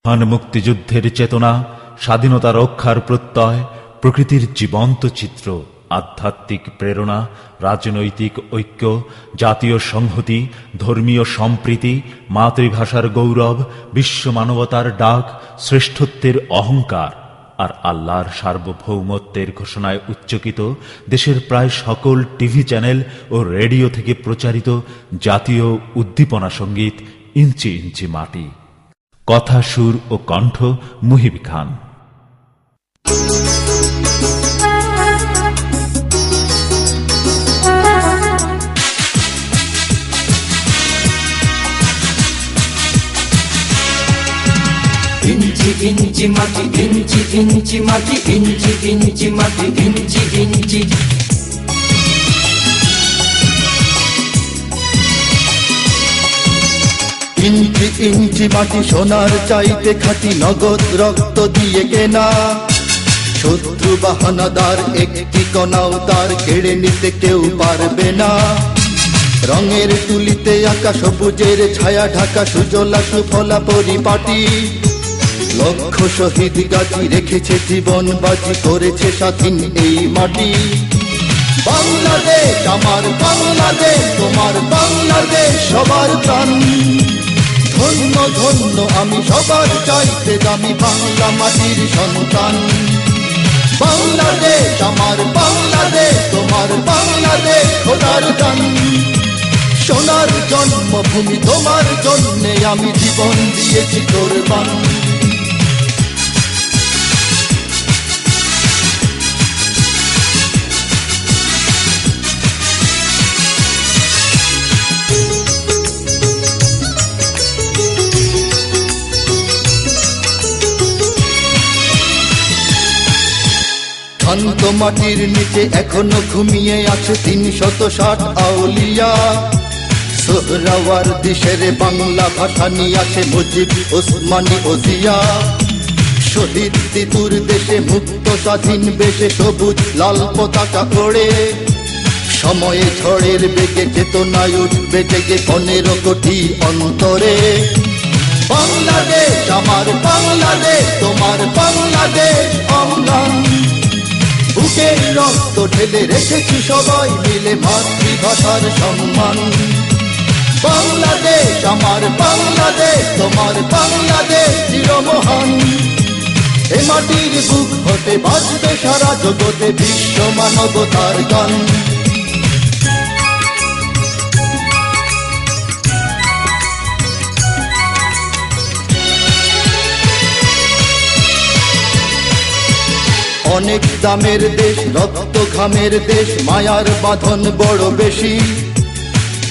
মহান মুক্তিযুদ্ধের চেতনা, স্বাধীনতা রক্ষার প্রত্যয়, প্রকৃতির জীবন্ত চিত্র, আধ্যাত্মিক প্রেরণা, রাজনৈতিক ঐক্য, জাতীয় সংহতি, ধর্মীয় সম্প্রীতি, মাতৃভাষার গৌরব, বিশ্ব মানবতার ডাক, শ্রেষ্ঠত্বের অহংকার আর আল্লাহর সার্বভৌমত্বের ঘোষণায় উচ্চকিত দেশের প্রায় সকল টিভি চ্যানেল ও রেডিও থেকে প্রচারিত জাতীয় উদ্দীপনা সঙ্গীত ইঞ্চি ইঞ্চি মাটি। কথা, সুর ও কণ্ঠ মুহিব খান। ইঞ্চি ইঞ্চি মাটি, ইঞ্চি ইঞ্চি মাটি, ইঞ্চি ইঞ্চি মাটি, ইঞ্চি ইঞ্চি। ইঞ্চি ইঞ্চি মাটি সোনার চাইতে খাঁটি, নগদ রক্ত দিয়ে কেনা। শত্রু বাহানাদার একটি কণাও তার কেড়ে নিতে কেউ পারবে না। রঙের তুলিতে আঁকা সবুজের ছায়া ঢাকা সুজলা সুফলা পরিপাটি। লক্ষ শহীদ গাছি রেখেছে জীবন বাজি, করেছে স্বাধীন এই মাটি। বাংলাদেশ আমার বাংলাদেশ, তোমার বাংলাদেশ সবার প্রাণ। ধন্য ধন্য আমি সবার চাইতে দামি বাংলা মাটির সন্তান। বাংলাদেশ আমার বাংলাদেশ, তোমার বাংলাদেশ খোদার দান। সোনার জন্মভূমি তোমার জন্যে আমি জীবন দিয়েছি কোরবান। শান্ত মাটির নিচে এখনো ঘুমিয়ে আছে ৩৬০ আউলিয়া। সোহরাওয়ার্দী শেরে বাংলা ভাষা নিয়ে আছে মুজিব, ওসমানী ও জিয়া। শহীদ তিতুর দেশে মুক্ত স্বাধীন বেশে সবুজ লাল পতাকা ওড়ে। সময়ে ঝড়ের বেগে চেতনায় উঠবে জেগে ১৫ কোটি অন্তরে। বাংলাদেশ আমার বাংলাদেশ, তোমার বাংলাদেশ অম্লান। বুকের রক্ত ঢেলে রেখেছি সবাই মিলে মাতৃভাষার সম্মান। বাংলাদেশ আমার বাংলাদেশ, তোমার বাংলাদেশ চিরমহান। এ মাটির বুক হতে বাজবে সারা জগতে বিশ্ব মানবতার গান। অনেক দামের দেশ, রক্ত ঘামের দেশ, মায়ার বাঁধন বড় বেশি।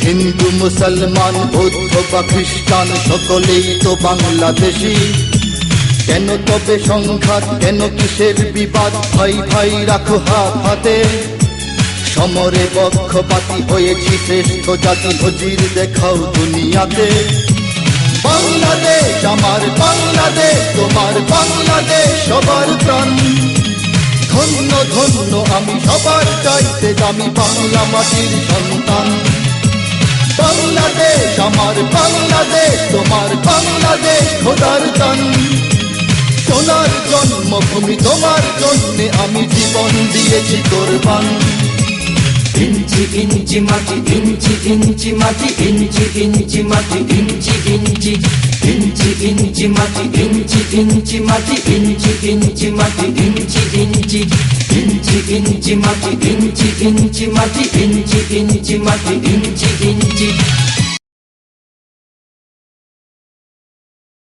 হিন্দু মুসলমান বৌদ্ধ বা খ্রিস্টান সকলেই তো বাংলাদেশি। কেন তবে সংঘাত, কেন কিসের বিবাদ? ভাই ভাই রাখো হাত হাতে। সমরে পক্ষপাতী হয়েছি শ্রেষ্ঠ জাতি, নজির দেখাও দুনিয়াতে। বাংলাদেশ আমার বাংলাদেশ, তোমার বাংলাদেশ সবার প্রাণ। ধন্য ধন্য আমি সবার চাইতে দামি বাংলা মাটির সন্তান। বাংলাদেশ আমার বাংলাদেশ, তোমার বাংলাদেশ খোদার দান। সোনার জন্মভূমি তোমার জন্যে আমি জীবন দিয়েছি কোরবান। ইঞ্চি ইঞ্চি মাটি, ইঞ্চি ইঞ্চি মাটি, ইঞ্চি ইঞ্চি মাটি, ইঞ্চি ইঞ্চি। ইঞ্চি ইঞ্চি মাটি, ইঞ্চি ইঞ্চি মাটি, ইঞ্চি ইঞ্চি মাটি, ইঞ্চি ইঞ্চি। ইঞ্চি ইঞ্চি মাটি, ইঞ্চি ইঞ্চি মাটি, ইঞ্চি ইঞ্চি মাটি, ইঞ্চি ইঞ্চি।